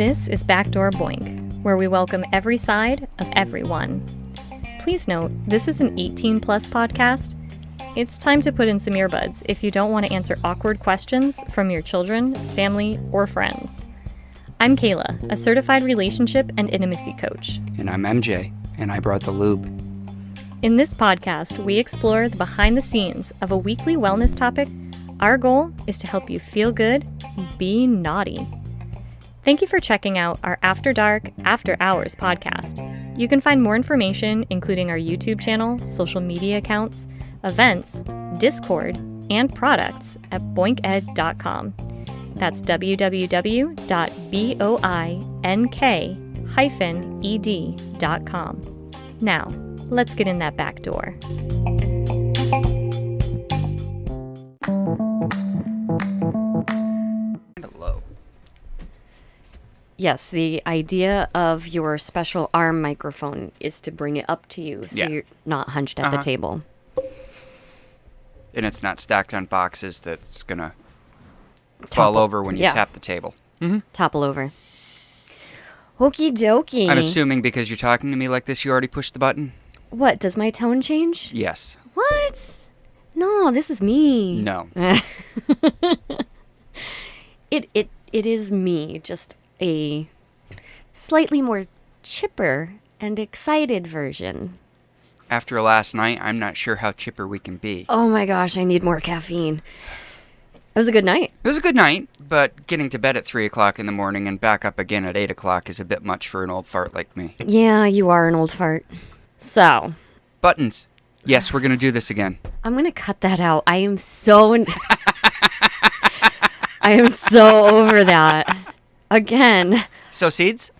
This is Backdoor Boink, where we welcome every side of everyone. Please note, this is an 18-plus podcast. It's time to put in some earbuds if you don't want to answer awkward questions from your children, family, or friends. I'm Kayla, a certified relationship and intimacy coach. And I'm MJ, and I brought the lube. In this podcast, we explore the behind the scenes of a weekly wellness topic. Our goal is to help you feel good, be naughty. Thank you for checking out our After Dark, After Hours podcast. You can find more information, including our YouTube channel, social media accounts, events, Discord, and products at boinked.com. That's www.boink-ed.com. Now, let's get in that back door. Yes, the idea of your special arm microphone is to bring it up to you so you're not hunched at the table. And it's not stacked on boxes that's going to fall over when you tap the table. Mm-hmm. Topple over. Okie dokie. I'm assuming because you're talking to me like this, you already pushed the button? What, does my tone change? Yes. What? No, this is me. No. It is me, just a slightly more chipper and excited version. After last night, I'm not sure how chipper we can be. Oh my gosh, I need more caffeine. It was a good night. It was a good night, but getting to bed at 3 o'clock in the morning and back up again at 8 o'clock is a bit much for an old fart like me. Yeah, you are an old fart. So. Buttons. Yes, we're going to do this again. I'm going to cut that out. I am so over that. Again. So seeds?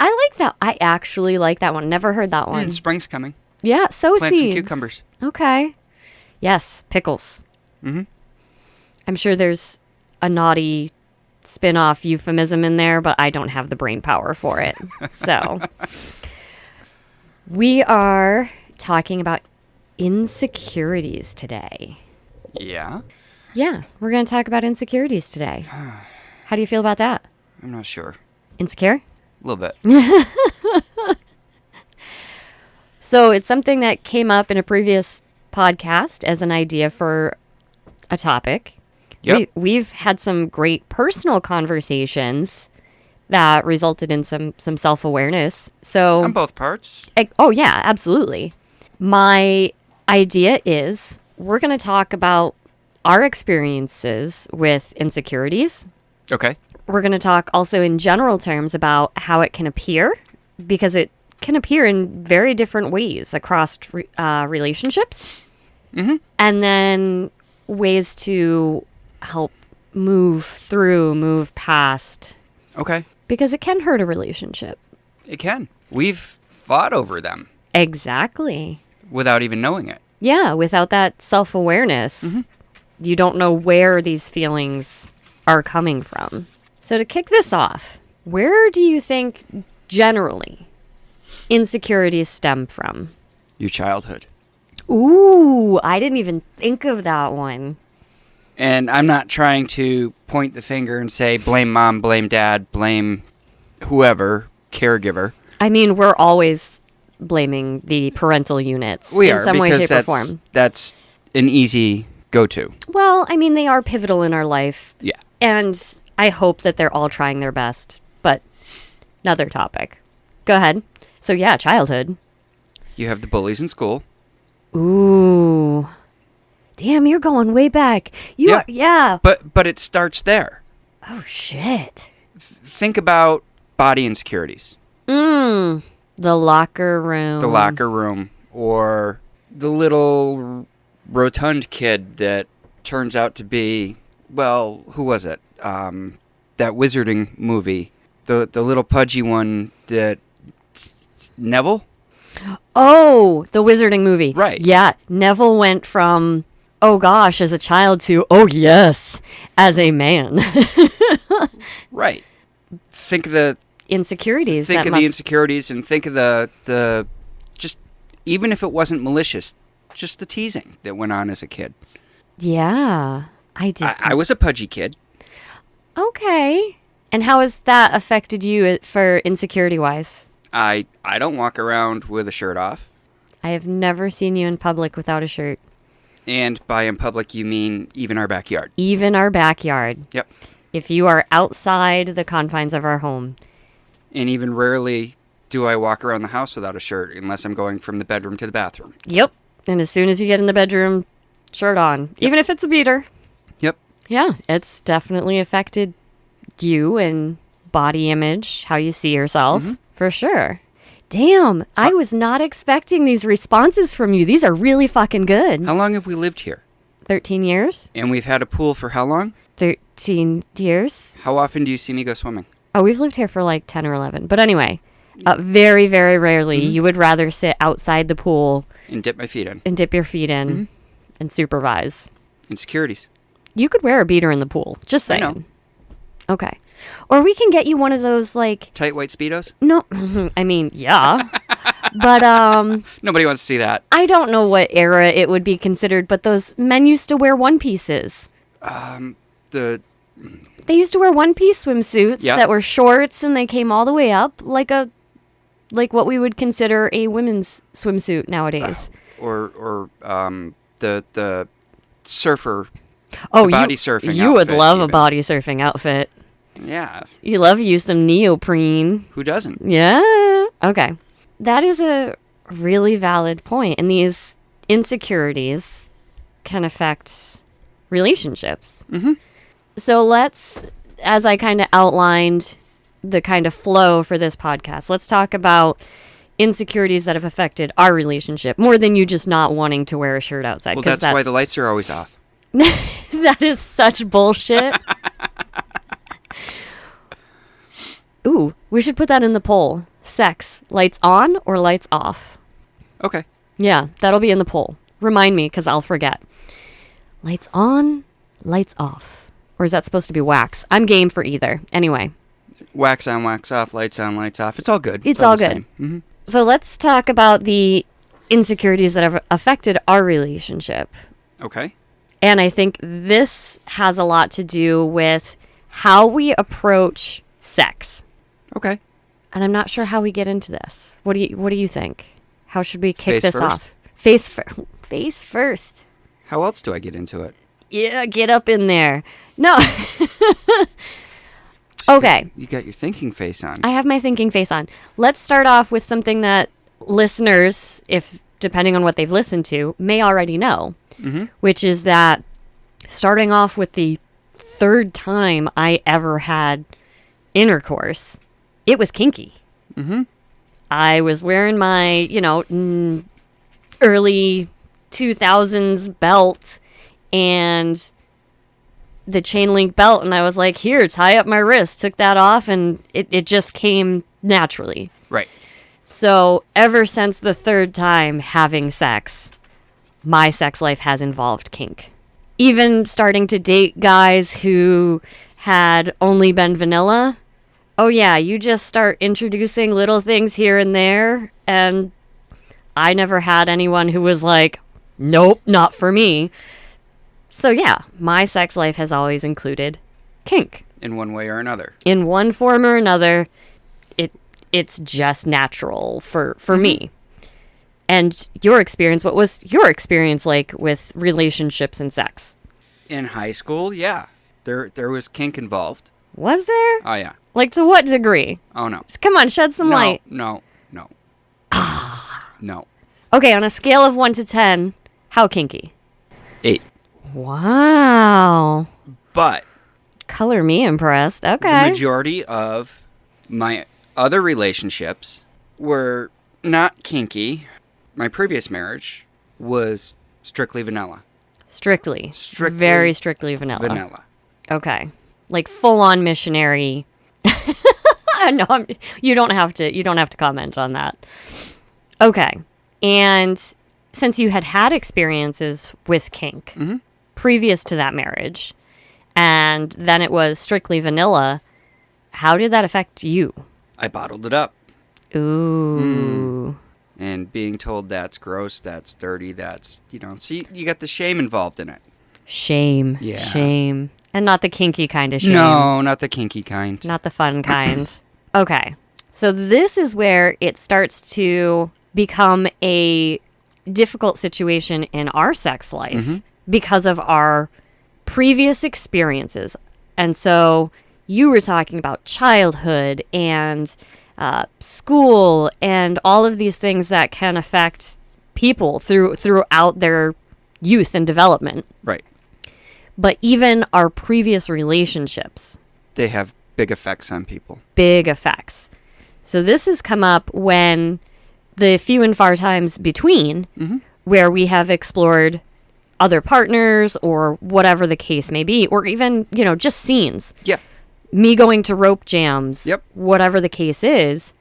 I like that. I actually like that one. Never heard that one. Spring's coming. Yeah, so Plant seeds. some cucumbers. Okay. Yes, pickles. Mm-hmm. I'm sure there's a naughty spin-off euphemism in there, but I don't have the brain power for it. So we are talking about insecurities today. Yeah? Yeah, we're going to talk about insecurities today. How do you feel about that? I'm not sure. Insecure? A little bit. So it's something that came up in a previous podcast as an idea for a topic. Yep. We've had some great personal conversations that resulted in some self-awareness. So On both parts. Oh, yeah, absolutely. My idea is we're going to talk about our experiences with insecurities. Okay. We're going to talk also in general terms about how it can appear, because it can appear in very different ways across relationships. Mm-hmm. And then ways to help move past. Okay. Because it can hurt a relationship. It can. We've fought over them. Exactly. Without even knowing it. Yeah, without that self-awareness, you don't know where these feelings are coming from. So to kick this off, where do you think generally insecurities stem from? Your childhood. Ooh, I didn't even think of that one. And I'm not trying to point the finger and say blame mom, blame dad, blame whoever, caregiver. I mean, we're always blaming the parental units We in are, some way, because shape, or form. that's an easy go-to. Well, I mean, they are pivotal in our life. Yeah. And I hope that they're all trying their best. But another topic. Go ahead. So, yeah, childhood. You have the bullies in school. Ooh. Damn, you're going way back. Yeah. But it starts there. Oh, shit. Think about body insecurities. The locker room. The locker room. Or the little rotund kid that turns out to be, well, who was it? That wizarding movie. The little pudgy one that... Neville? Oh, the wizarding movie. Right. Yeah, Neville went from, oh gosh, as a child to, oh yes, as a man. Right. Think of the... Insecurities. Think of the insecurities, and think of the just, even if it wasn't malicious, just the teasing that went on as a kid. Yeah, I did. I was a pudgy kid. Okay. And how has that affected you for insecurity-wise? I don't walk around with a shirt off. I have never seen you in public without a shirt. And by in public, you mean even our backyard. Even our backyard. Yep. If you are outside the confines of our home. And even rarely do I walk around the house without a shirt unless I'm going from the bedroom to the bathroom. Yep. And as soon as you get in the bedroom, shirt on. Yep. Even if it's a beater. Yep. Yeah, it's definitely affected you and body image, how you see yourself, for sure. Damn, I was not expecting these responses from you. These are really fucking good. How long have we lived here? 13 years. And we've had a pool for how long? 13 years. How often do you see me go swimming? Oh, we've lived here for like 10 or 11. But anyway, very, very rarely you would rather sit outside the pool. And dip my feet in. And dip your feet in and supervise. Insecurities. You could wear a beater in the pool. Just saying. I know. Okay. Or we can get you one of those like... Tight white Speedos? No, I mean, yeah. But, Nobody wants to see that. I don't know what era it would be considered, but those men used to wear one-pieces. They used to wear one-piece swimsuits that were shorts and they came all the way up like what we would consider a women's swimsuit nowadays. Or the surfer... Oh, body surfing you would outfit, love even. a body surfing outfit. Yeah. You love you some neoprene. Who doesn't? Yeah. Okay. That is a really valid point. And these insecurities can affect relationships. Mm-hmm. So let's, as I kind of outlined the kind of flow for this podcast, let's talk about insecurities that have affected our relationship more than you just not wanting to wear a shirt outside. Well, that's why the lights are always off. That is such bullshit. Ooh, we should put that in the poll. Sex, lights on or lights off? Okay. Yeah, that'll be in the poll. Remind me, because I'll forget. Lights on, lights off. Or is that supposed to be wax? I'm game for either. Anyway. Wax on, wax off, lights on, lights off. It's all good. It's all the good. Same. Mm-hmm. So let's talk about the insecurities that have affected our relationship. Okay. And I think this has a lot to do with how we approach sex. Okay. And I'm not sure how we get into this. What do you think? How should we kick Face this first? off? Face first. How else do I get into it? Yeah, get up in there. No. Okay. You got your thinking face on. I have my thinking face on. Let's start off with something that listeners, if depending on what they've listened to, may already know. Which is that starting off with the third time I ever had intercourse, it was kinky. I was wearing my, early 2000s belt and the chain link belt, and I was like, here, tie up my wrist. Took that off, and it just came naturally. Right. So ever since the third time having sex, my sex life has involved kink. Even starting to date guys who had only been vanilla. Oh yeah, you just start introducing little things here and there. And I never had anyone who was like, nope, not for me. So yeah, my sex life has always included kink. In one way or another. In one form or another, it's just natural for me. And your experience, what was your experience like with relationships and sex? In high school, yeah. There was kink involved. Was there? Oh, yeah. Like, to what degree? Oh, no. Come on, shed some light. No. No. Okay, on a scale of 1 to 10, how kinky? 8. Wow. But Color me impressed. the Okay. majority of my other relationships were not kinky. My previous marriage was strictly vanilla. Strictly. Strictly Very strictly vanilla. Vanilla. Okay. Like full-on missionary. No, you don't have to comment on that. Okay. And since you had experiences with kink previous to that marriage, and then it was strictly vanilla, how did that affect you? I bottled it up. Ooh. And being told that's gross, that's dirty, that's, so you got the shame involved in it. Shame. Yeah. Shame. And not the kinky kind of shame. No, not the kinky kind. Not the fun kind. Okay. So this is where it starts to become a difficult situation in our sex life because of our previous experiences. And so you were talking about childhood and school and all of these things that can affect people throughout their youth and development. Right. But even our previous relationships. They have big effects on people. Big effects. So this has come up when the few and far times between where we have explored other partners or whatever the case may be, or even, just scenes. Yeah. Me going to rope jams. Yep. Whatever the case is,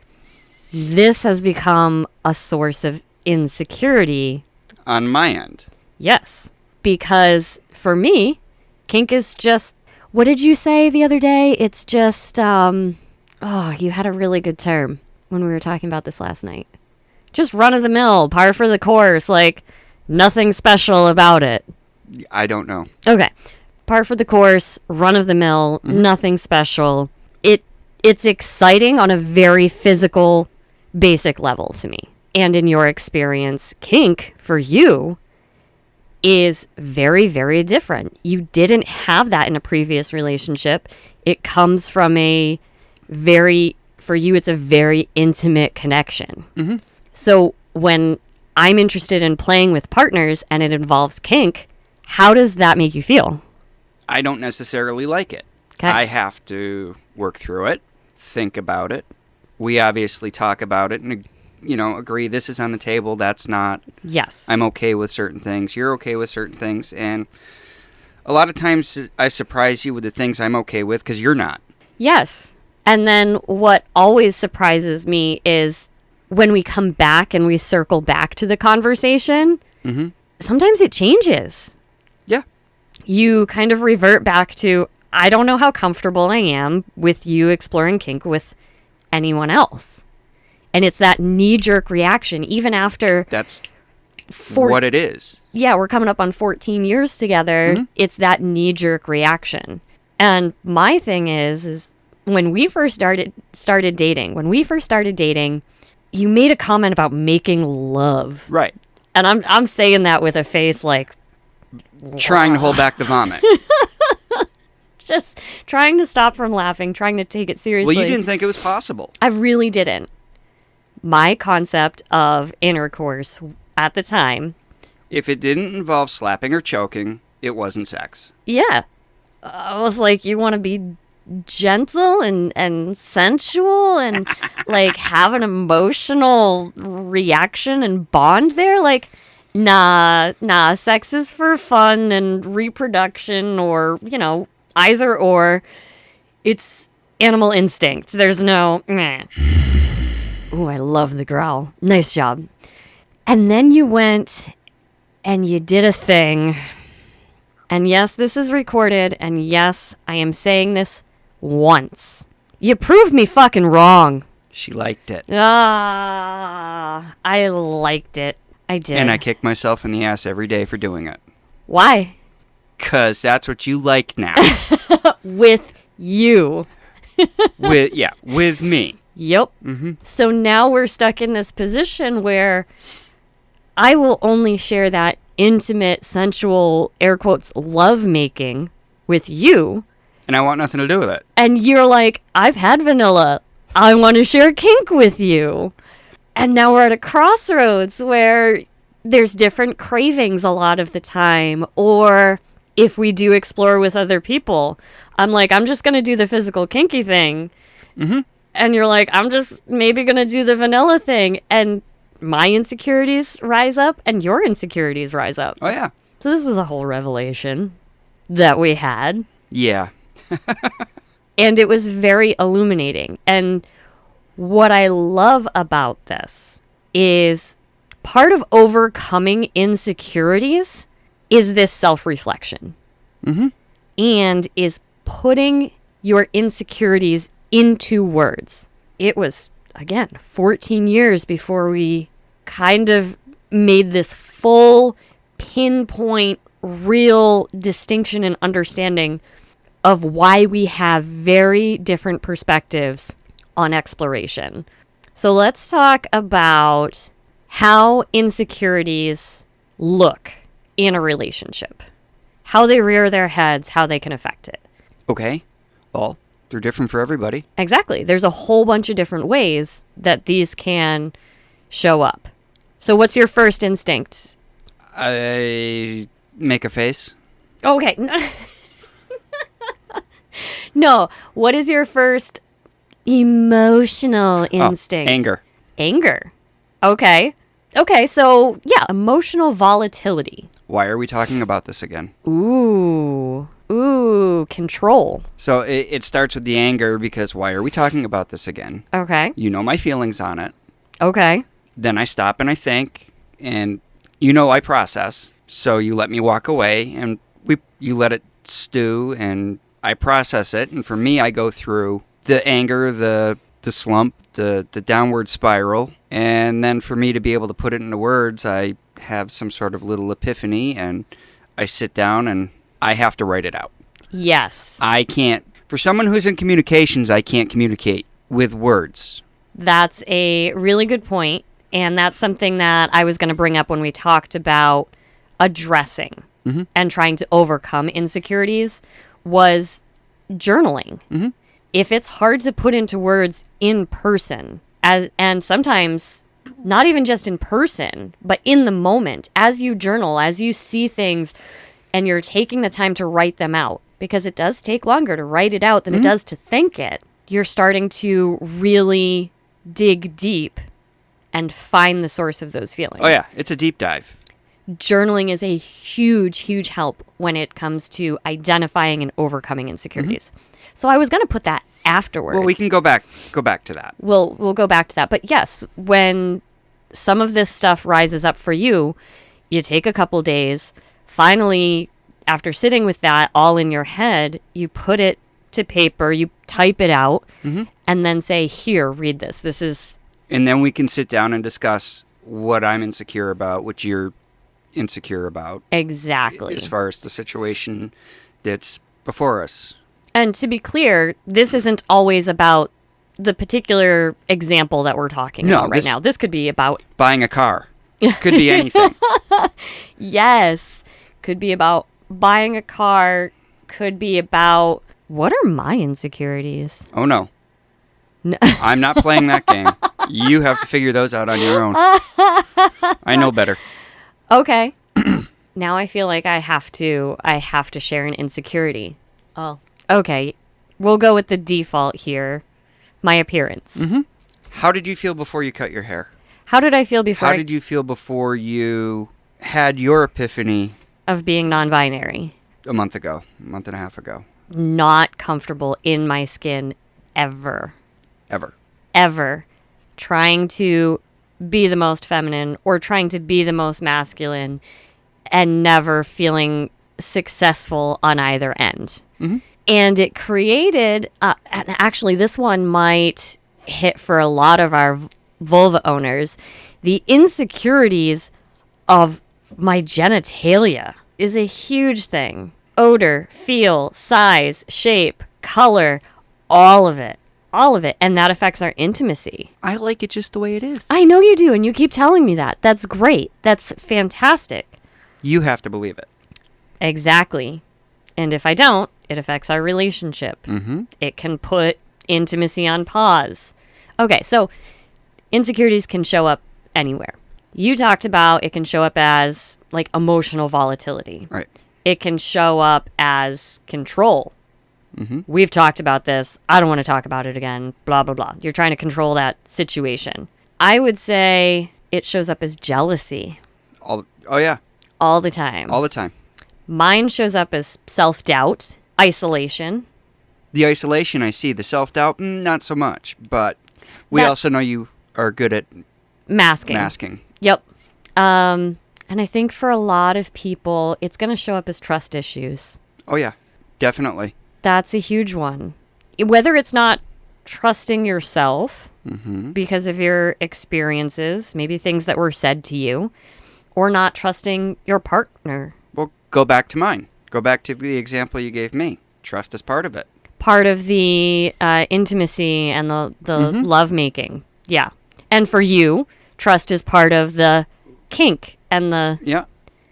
this has become a source of insecurity. On my end. Yes. Because for me, kink is just, what did you say the other day? It's just, you had a really good term when we were talking about this last night. Just run of the mill, par for the course, like nothing special about it. I don't know. Okay. Par for the course, run of the mill, nothing special. It's exciting on a very physical, basic level to me. And in your experience, kink for you is very, very different. You didn't have that in a previous relationship. It comes from for you, it's a very intimate connection. Mm-hmm. So when I'm interested in playing with partners and it involves kink, how does that make you feel? I don't necessarily like it. Okay. I have to work through it, think about it. We obviously talk about it and agree this is on the table, that's not. Yes. I'm okay with certain things. You're okay with certain things. And a lot of times I surprise you with the things I'm okay with because you're not. Yes. And then what always surprises me is when we come back and we circle back to the conversation, sometimes it changes. Yeah. You kind of revert back to, I don't know how comfortable I am with you exploring kink with anyone else. And it's that knee-jerk reaction, even after... That's what it is. Yeah, we're coming up on 14 years together. It's that knee-jerk reaction. And my thing is when we first started dating, you made a comment about making love. Right. And I'm saying that with a face like... Trying to hold back the vomit. Just trying to stop from laughing, trying to take it seriously. Well, you didn't think it was possible. I really didn't. My concept of intercourse at the time... If it didn't involve slapping or choking, it wasn't sex. Yeah. I was like, you want to be gentle and sensual and like have an emotional reaction and bond there? Like, nah, sex is for fun and reproduction or, either or. It's animal instinct. There's no... meh. Ooh, I love the growl. Nice job. And then you went and you did a thing. And yes, this is recorded. And yes, I am saying this once. You proved me fucking wrong. She liked it. I liked it. I did. And I kick myself in the ass every day for doing it. Why? 'Cause that's what you like now. With you. with me. Yep. So now we're stuck in this position where I will only share that intimate, sensual, air quotes, love making with you. And I want nothing to do with it. And you're like, I've had vanilla. I want to share kink with you. And now we're at a crossroads where there's different cravings a lot of the time. Or if we do explore with other people, I'm like, I'm just going to do the physical kinky thing. And you're like, I'm just maybe going to do the vanilla thing. And my insecurities rise up and your insecurities rise up. Oh, yeah. So this was a whole revelation that we had. Yeah. And it was very illuminating. And what I love about this is part of overcoming insecurities is this self-reflection. And is putting your insecurities into words. It was, again, 14 years before we kind of made this full pinpoint, real distinction and understanding of why we have very different perspectives on exploration. So let's talk about how insecurities look in a relationship, how they rear their heads, how they can affect it. Okay. Well, they're different for everybody. Exactly. There's a whole bunch of different ways that these can show up. So what's your first instinct? I make a face. Okay. No. What is your first emotional instinct? Anger. Anger. Okay. Okay, so yeah, emotional volatility. Why are we talking about this again? Ooh, control. So it starts with the anger because why are we talking about this again? Okay. You know my feelings on it. Okay. Then I stop and I think, and I process. So you let me walk away, and you let it stew, and I process it. And for me, I go through the anger, the slump, the downward spiral. And then for me to be able to put it into words, I have some sort of little epiphany, and I sit down and I have to write it out. Yes. I can't, for someone who's in communications, I can't communicate with words. That's a really good point, and that's something that I was going to bring up when we talked about addressing and trying to overcome insecurities was journaling. Mm-hmm. If it's hard to put into words in person, and sometimes not even just in person, but in the moment, as you journal, as you see things, and you're taking the time to write them out, because it does take longer to write it out than it does to think it, you're starting to really dig deep and find the source of those feelings. Oh, yeah. It's a deep dive. Journaling is a huge, huge help when it comes to identifying and overcoming insecurities. So I was going to put that afterwards. Well, we can go back to that. We'll go back to that. But yes, when some of this stuff rises up for you, you take a couple days. Finally, after sitting with that all in your head, you put it to paper, you type it out, and then say, here, read this. This is... And then we can sit down and discuss what I'm insecure about, what you're insecure about. Exactly. As far as the situation that's before us. And to be clear, this isn't always about the particular example that we're talking about right now. This could be about... buying a car. Could be anything. Yes. Could be about buying a car. Could be about... What are my insecurities? Oh, no. I'm not playing that game. You have to figure those out on your own. I know better. Okay. Now I feel like I have to share an insecurity. Oh. Okay. We'll go with the default here. My appearance. Mm-hmm. How did you feel before you cut your hair? How did I feel before? How did you feel before you had your epiphany? Of being non-binary. A month and a half ago. Not comfortable in my skin ever. Ever. Trying to be the most feminine or trying to be the most masculine and never feeling successful on either end. Mm-hmm. And it created, and actually this one might hit for a lot of our vulva owners, the insecurities of my genitalia is a huge thing. Odor, feel, size, shape, color, all of it. And that affects our intimacy. I like it just the way it is. I know you do, and you keep telling me that. That's great. That's fantastic. You have to believe it. Exactly. And if I don't, it affects our relationship. Mm-hmm. It can put intimacy on pause. Okay, so insecurities can show up anywhere. You talked about it can show up as like emotional volatility. Right. It can show up as control. Mm-hmm. We've talked about this. I don't want to talk about it again. Blah, blah, blah. You're trying to control that situation. I would say it shows up as jealousy. Oh, yeah. All the time. All the time. Mine shows up as self-doubt, isolation. The isolation I see. The self-doubt, not so much. But we also know you are good at masking. Yep. And I think for a lot of people, it's going to show up as trust issues. Oh, yeah. Definitely. That's a huge one. Whether it's not trusting yourself because of your experiences, maybe things that were said to you, or not trusting your partner. Well, go back to mine. Go back to the example you gave me. Trust is part of it. Part of the intimacy and the lovemaking. Yeah. And for you, trust is part of the kink and the... Yeah.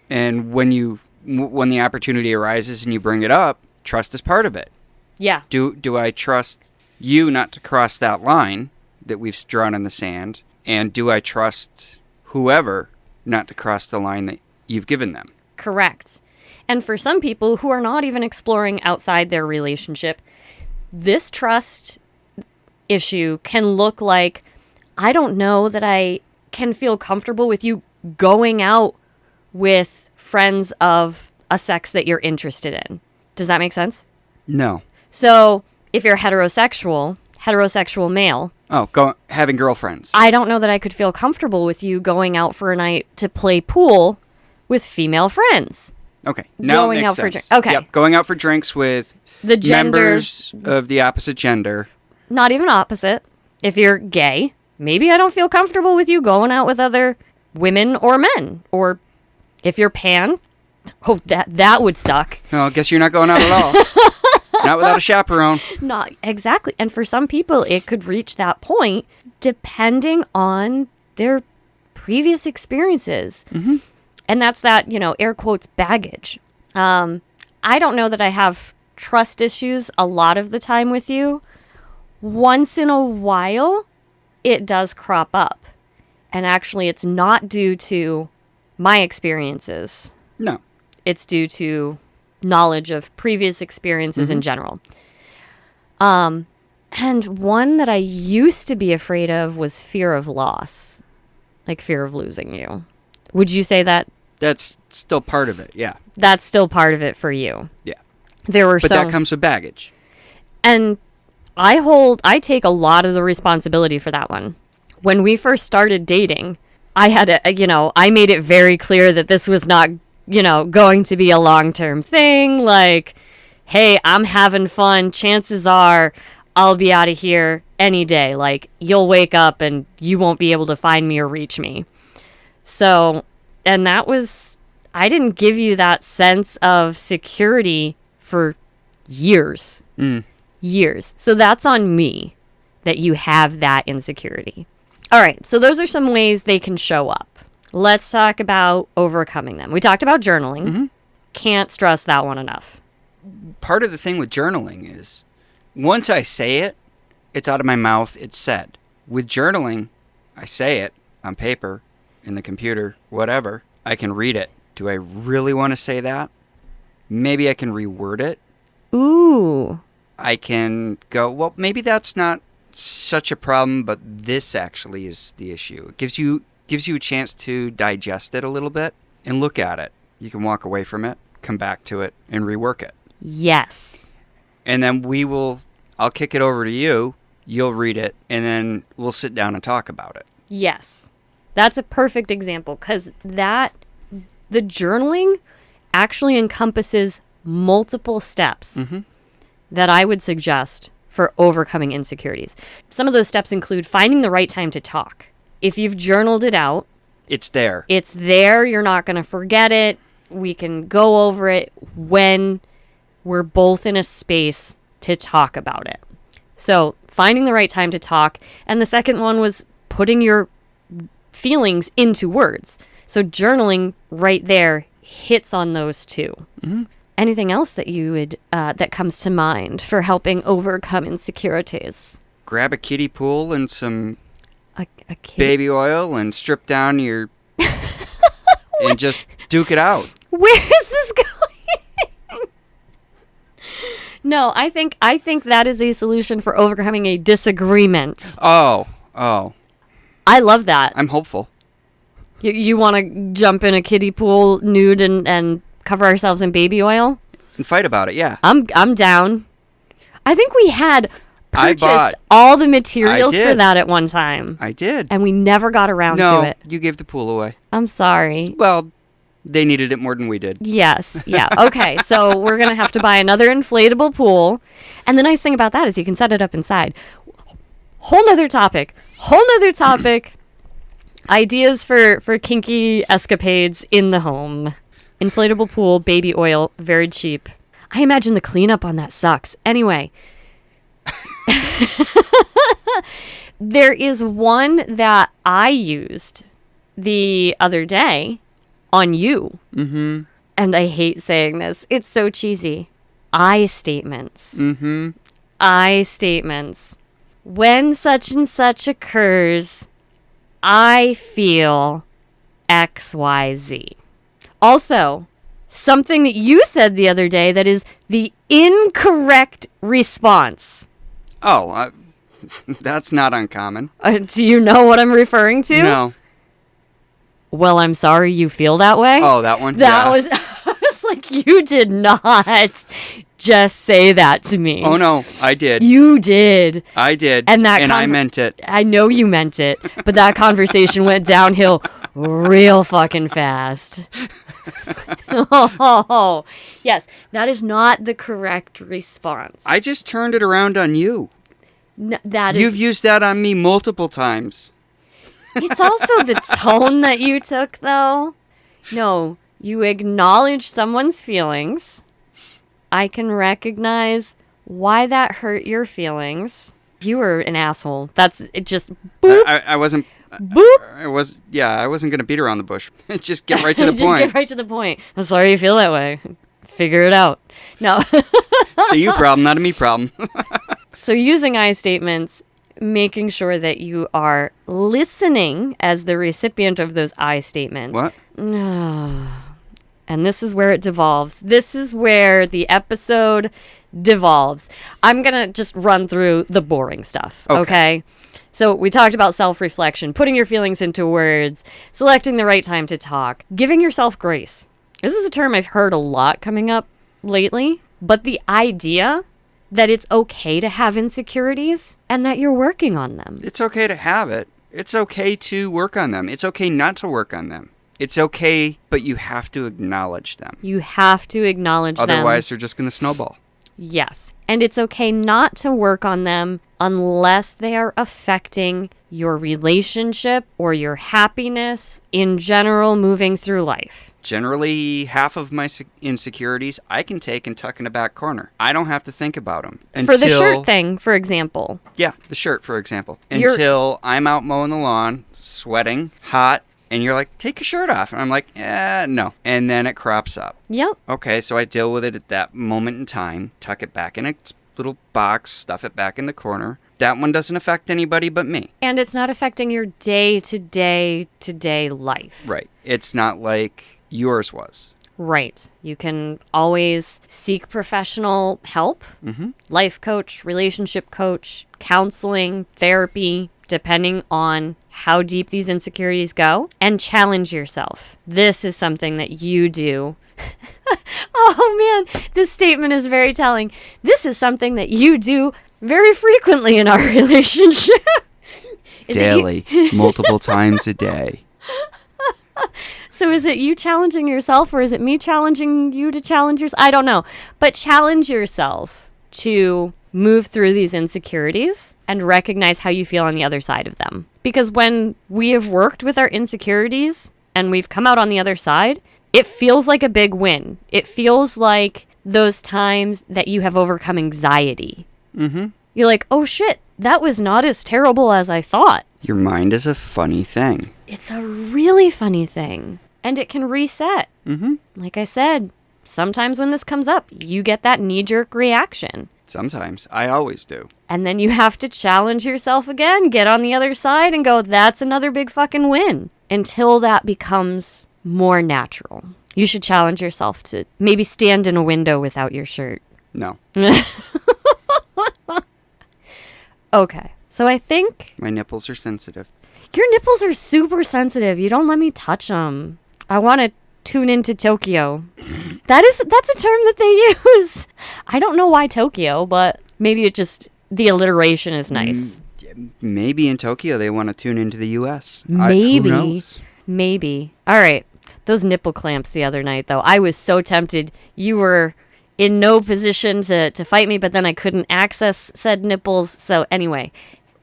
And when the opportunity arises and you bring it up, trust is part of it. Yeah. Do I trust you not to cross that line that we've drawn in the sand? And do I trust whoever not to cross the line that you've given them? Correct. And for some people who are not even exploring outside their relationship, this trust issue can look like, I don't know that I can feel comfortable with you going out with friends of a sex that you're interested in. Does that make sense? No. So if you're heterosexual male. Oh, having girlfriends. I don't know that I could feel comfortable with you going out for a night to play pool with female friends. Okay. Now going it makes out sense. for okay. Yep. Going out for drinks with the members of the opposite gender. Not even opposite. If you're gay, maybe I don't feel comfortable with you going out with other women or men. Or if you're pan, that would suck. No, I guess you're not going out at all. Not without a chaperone. Not exactly. And for some people, it could reach that point depending on their previous experiences. Mm-hmm. And that's that, air quotes, baggage. I don't know that I have trust issues a lot of the time with you. Once in a while, it does crop up. And actually, it's not due to my experiences. No. It's due to knowledge of previous experiences in general. And one that I used to be afraid of was fear of loss. Like fear of losing you. Would you say that? That's still part of it, yeah. That's still part of it for you. Yeah. But that comes with baggage. And I take a lot of the responsibility for that one. When we first started dating, I had I made it very clear that this was not, going to be a long-term thing. Like, hey, I'm having fun. Chances are I'll be out of here any day. Like, you'll wake up and you won't be able to find me or reach me. So, and that was, I didn't give you that sense of security for years. Years. So that's on me that you have that insecurity. All right. So those are some ways they can show up. Let's talk about overcoming them. We talked about journaling. Mm-hmm. Can't stress that one enough. Part of the thing with journaling is once I say it, it's out of my mouth. It's said. With journaling, I say it on paper, in the computer, whatever. I can read it. Do I really want to say that? Maybe I can reword it. Ooh. I can go, well, maybe that's not such a problem, but this actually is the issue. It gives you a chance to digest it a little bit and look at it. You can walk away from it, come back to it, and rework it. Yes. And then I'll kick it over to you, you'll read it, and then we'll sit down and talk about it. Yes. That's a perfect example because the journaling actually encompasses multiple steps that I would suggest for overcoming insecurities. Some of those steps include finding the right time to talk. If you've journaled it out, it's there. It's there. You're not going to forget it. We can go over it when we're both in a space to talk about it. So finding the right time to talk. And the second one was putting your feelings into words. So journaling right there hits on those two. Mm-hmm. Anything else that you would that comes to mind for helping overcome insecurities? Grab a kiddie pool and some baby oil and strip down your and just duke it out. Where is this going? No, I think that is a solution for overcoming a disagreement. Oh. I love that. I'm hopeful. You want to jump in a kiddie pool nude and cover ourselves in baby oil? And fight about it, yeah. I'm down. I think we had purchased all the materials for that at one time. I did. And we never got around to it. No, you gave the pool away. I'm sorry. Well, they needed it more than we did. Yes. Yeah. Okay. So we're going to have to buy another inflatable pool. And the nice thing about that is you can set it up inside. Whole nother topic. Ideas for kinky escapades in the home. Inflatable pool, baby oil, very cheap. I imagine the cleanup on that sucks. Anyway, there is one that I used the other day on you. Mm-hmm. And I hate saying this. It's so cheesy. I statements. Mm-hmm. I statements. When such and such occurs, I feel XYZ. Also, something that you said the other day that is the incorrect response. Oh, that's not uncommon. Do you know what I'm referring to? No. Well, I'm sorry you feel that way. Oh, that one? That was, I was like, you did not just say that to me. Oh, no, I did. You did. I did. And I meant it. I know you meant it, but that conversation went downhill real fucking fast. Oh, yes, that is not the correct response. I just turned it around on you. You've used that on me multiple times. It's also the tone that you took, though. No, you acknowledge someone's feelings. I can recognize why that hurt your feelings. You were an asshole. That's it. Just boop. I wasn't. Boop. I wasn't gonna beat around the bush. Just get right to the point. Just get right to the point. I'm sorry you feel that way. Figure it out. No. It's a you problem, not a me problem. So using I statements, making sure that you are listening as the recipient of those I statements. What? And this is where it devolves. This is where the episode devolves. I'm going to just run through the boring stuff, okay? So we talked about self-reflection, putting your feelings into words, selecting the right time to talk, giving yourself grace. This is a term I've heard a lot coming up lately, but the idea that it's okay to have insecurities and that you're working on them. It's okay to have it. It's okay to work on them. It's okay not to work on them. It's okay, but you have to acknowledge them. You have to acknowledge them. Otherwise, they're just going to snowball. Yes. And it's okay not to work on them unless they are affecting your relationship or your happiness in general moving through life. Generally, half of my insecurities I can take and tuck in a back corner. I don't have to think about them. For the shirt thing, for example. Yeah, the shirt, for example. Until I'm out mowing the lawn, sweating, hot, and you're like, take your shirt off. And I'm like, no. And then it crops up. Yep. Okay, so I deal with it at that moment in time, tuck it back in a little box, stuff it back in the corner. That one doesn't affect anybody but me. And it's not affecting your day-to-day life. Right. It's not like yours was. Right. You can always seek professional help, life coach, relationship coach, counseling, therapy, depending on how deep these insecurities go, and challenge yourself. This is something that you do. Oh man, this statement is very telling. This is something that you do very frequently in our relationship. Daily, multiple times a day. So is it you challenging yourself or is it me challenging you to challenge yourself? I don't know. But challenge yourself to move through these insecurities and recognize how you feel on the other side of them. Because when we have worked with our insecurities and we've come out on the other side, it feels like a big win. It feels like those times that you have overcome anxiety. Mm-hmm. You're like, oh shit, that was not as terrible as I thought. Your mind is a funny thing. It's a really funny thing. And it can reset. Mm-hmm. Like I said, sometimes when this comes up, you get that knee-jerk reaction. Sometimes. I always do. And then you have to challenge yourself again, get on the other side and go, that's another big fucking win. Until that becomes more natural. You should challenge yourself to maybe stand in a window without your shirt. No. Okay. So I think... My nipples are sensitive. Your nipples are super sensitive. You don't let me touch them. I want to tune into Tokyo. That's a term that they use. I don't know why Tokyo, but maybe it just... The alliteration is nice. Maybe in Tokyo they want to tune into the U.S. Maybe. Who knows? Maybe. All right. Those nipple clamps the other night, though. I was so tempted. You were in no position to fight me, but then I couldn't access said nipples. So anyway.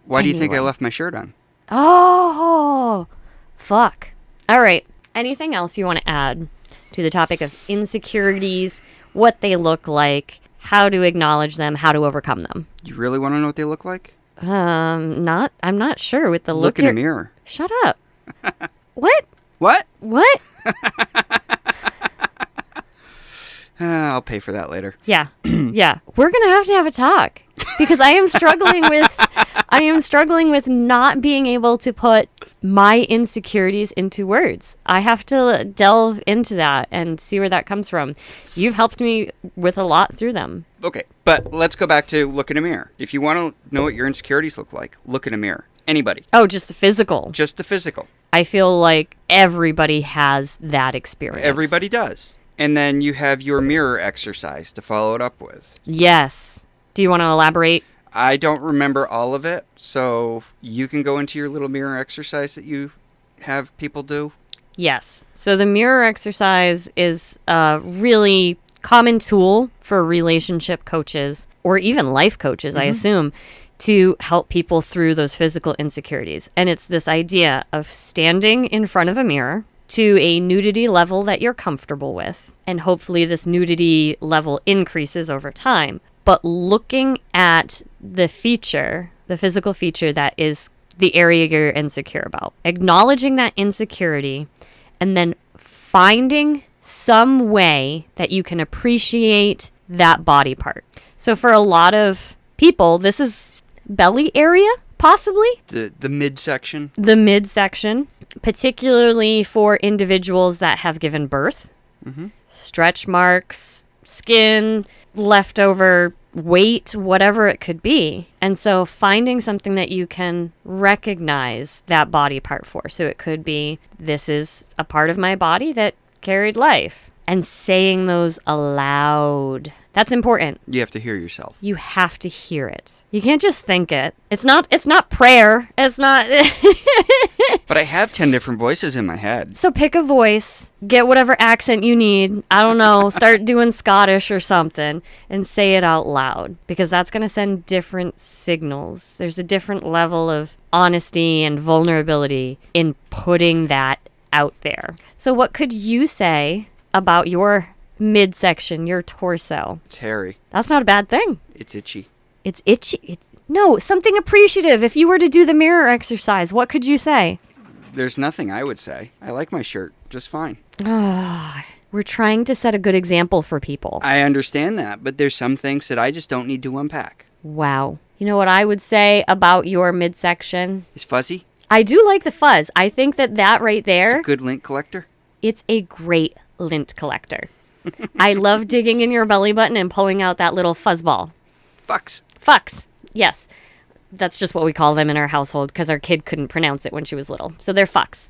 Why do you think I left my shirt on? Oh, fuck. All right. Anything else you want to add to the topic of insecurities, what they look like, how to acknowledge them, how to overcome them. You really want to know what they look like? I'm not sure with the Look in a mirror. Shut up. What? What? What? I'll pay for that later. Yeah. Yeah. We're going to have a talk because I am struggling with not being able to put my insecurities into words. I have to delve into that and see where that comes from. You've helped me with a lot through them. Okay, but let's go back to look in a mirror. If you want to know what your insecurities look like, look in a mirror. Anybody. Oh, just the physical. Just the physical. I feel like everybody has that experience. Everybody does. And then you have your mirror exercise to follow it up with. Yes. Do you want to elaborate? I don't remember all of it, so you can go into your little mirror exercise that you have people do. Yes. So the mirror exercise is a really common tool for relationship coaches or even life coaches, I assume, to help people through those physical insecurities. And it's this idea of standing in front of a mirror to a nudity level that you're comfortable with. And hopefully this nudity level increases over time. But looking at the feature, the physical feature that is the area you're insecure about, acknowledging that insecurity, and then finding some way that you can appreciate that body part. So for a lot of people, this is belly area, possibly. The midsection. The midsection, particularly for individuals that have given birth. Stretch marks, skin, leftover weight, whatever it could be. And so finding something that you can recognize that body part for. So it could be, this is a part of my body that carried life. And saying those aloud. That's important. You have to hear yourself. You have to hear it. You can't just think it. It's not prayer. It's not. But I have 10 different voices in my head. So pick a voice, get whatever accent you need. I don't know, start doing Scottish or something and say it out loud because that's going to send different signals. There's a different level of honesty and vulnerability in putting that out there. So what could you say about your midsection, your torso? It's hairy. That's not a bad thing. It's itchy. It's itchy. No, something appreciative. If you were to do the mirror exercise, what could you say? There's nothing I would say. I like my shirt just fine. We're trying to set a good example for people. I understand that, but there's some things that I just don't need to unpack. Wow. You know what I would say about your midsection? It's fuzzy. I do like the fuzz. I think that right there, It's a good lint collector. It's a great lint collector. I love digging in your belly button and pulling out that little fuzz ball. Fucks. Fucks. Yes. That's just what we call them in our household because our kid couldn't pronounce it when she was little. So they're fucks.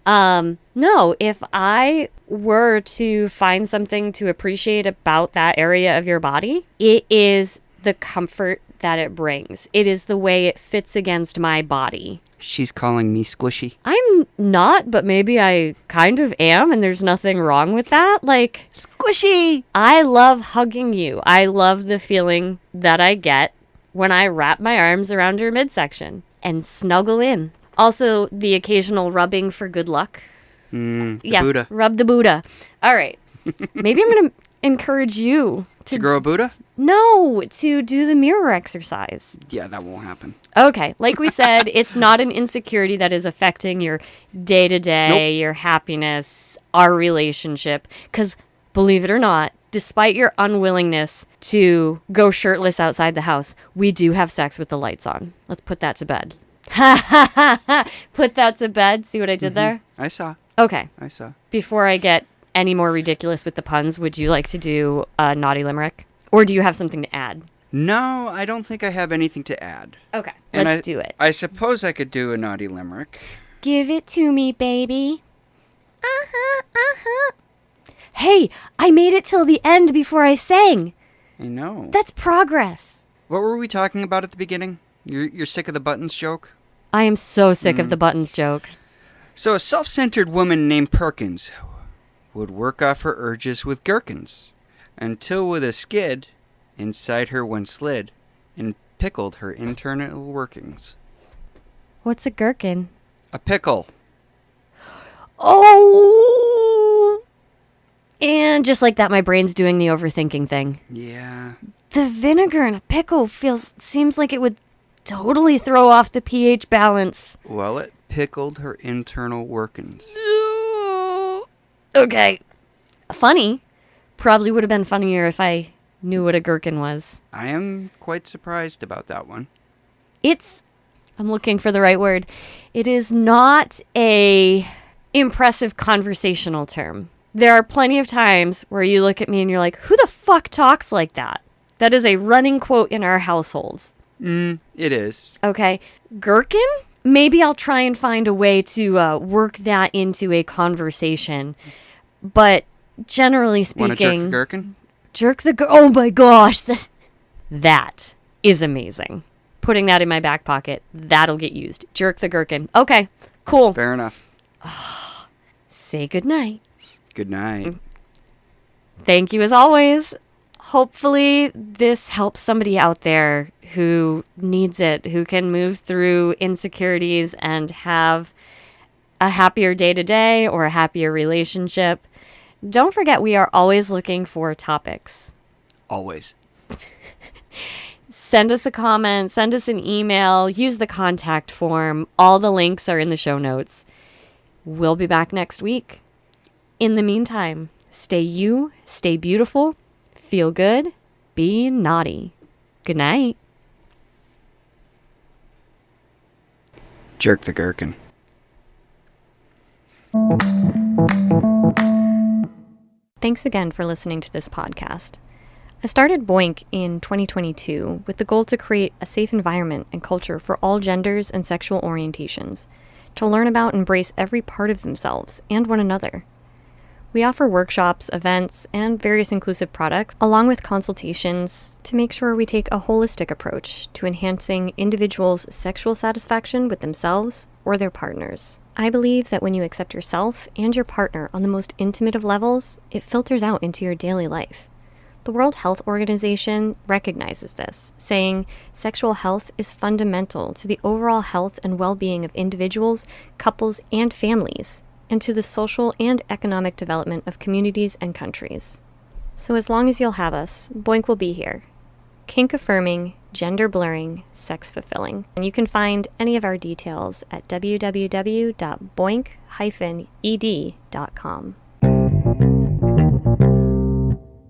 No, if I were to find something to appreciate about that area of your body, it is the comfort that it brings. It is the way it fits against my body. She's calling me squishy. I'm not, but maybe I kind of am, and there's nothing wrong with that. Like, Squishy! I love hugging you. I love the feeling that I get when I wrap my arms around your midsection and snuggle in. Also, the occasional rubbing for good luck. The Buddha. Rub the Buddha. All right. Maybe I'm going to encourage you To grow a Buddha? No, to do the mirror exercise. Yeah, that won't happen. Okay. Like we said, it's not an insecurity that is affecting your day-to-day, your happiness, our relationship. Because believe it or not, despite your unwillingness to go shirtless outside the house, we do have sex with the lights on. Let's put that to bed. Ha ha ha ha. Put that to bed. See what I did there? I saw. Okay. I saw. Before I get any more ridiculous with the puns, would you like to do a naughty limerick? Or do you have something to add? No, I don't think I have anything to add. Okay, And let's do it. I suppose I could do a naughty limerick. Give it to me, baby. Uh-huh, uh-huh. Hey, I made it till the end before I sang. I know. That's progress. What were we talking about at the beginning? You're sick of the buttons joke? I am so sick of the buttons joke. So a self-centered woman named Perkins would work off her urges with gherkins, until with a skid, inside her one slid, and pickled her internal workings. What's a gherkin? A pickle. Oh! And just like that, my brain's doing the overthinking thing. Yeah. The vinegar in a pickle seems like it would totally throw off the pH balance. Well, it pickled her internal workings. Okay. Funny. Probably would have been funnier if I knew what a gherkin was. I am quite surprised about that one. I'm looking for the right word. It is not a impressive conversational term. There are plenty of times where you look at me and you're like, who the fuck talks like that? That is a running quote in our household. It is. Okay. Gherkin? Maybe I'll try and find a way to work that into a conversation. But generally speaking... Want to jerk the gherkin? Oh my gosh. That is amazing. Putting that in my back pocket. That'll get used. Jerk the gherkin. Okay. Cool. Fair enough. Say goodnight. Good night. Thank you as always. Hopefully this helps somebody out there who needs it, who can move through insecurities and have a happier day-to-day or a happier relationship. Don't forget, we are always looking for topics. Always. Send us a comment, send us an email, use the contact form. All the links are in the show notes. We'll be back next week. In the meantime, stay you, stay beautiful, feel good, be naughty. Good night. Jerk the gherkin. Thanks again for listening to this podcast. I started Boink in 2022 with the goal to create a safe environment and culture for all genders and sexual orientations, to learn about and embrace every part of themselves and one another. We offer workshops, events, and various inclusive products, along with consultations to make sure we take a holistic approach to enhancing individuals' sexual satisfaction with themselves or their partners. I believe that when you accept yourself and your partner on the most intimate of levels, it filters out into your daily life. The World Health Organization recognizes this, saying sexual health is fundamental to the overall health and well-being of individuals, couples, and families, and to the social and economic development of communities and countries. So as long as you'll have us, Boink will be here. Kink-affirming, gender-blurring, sex-fulfilling. And you can find any of our details at www.boink-ed.com.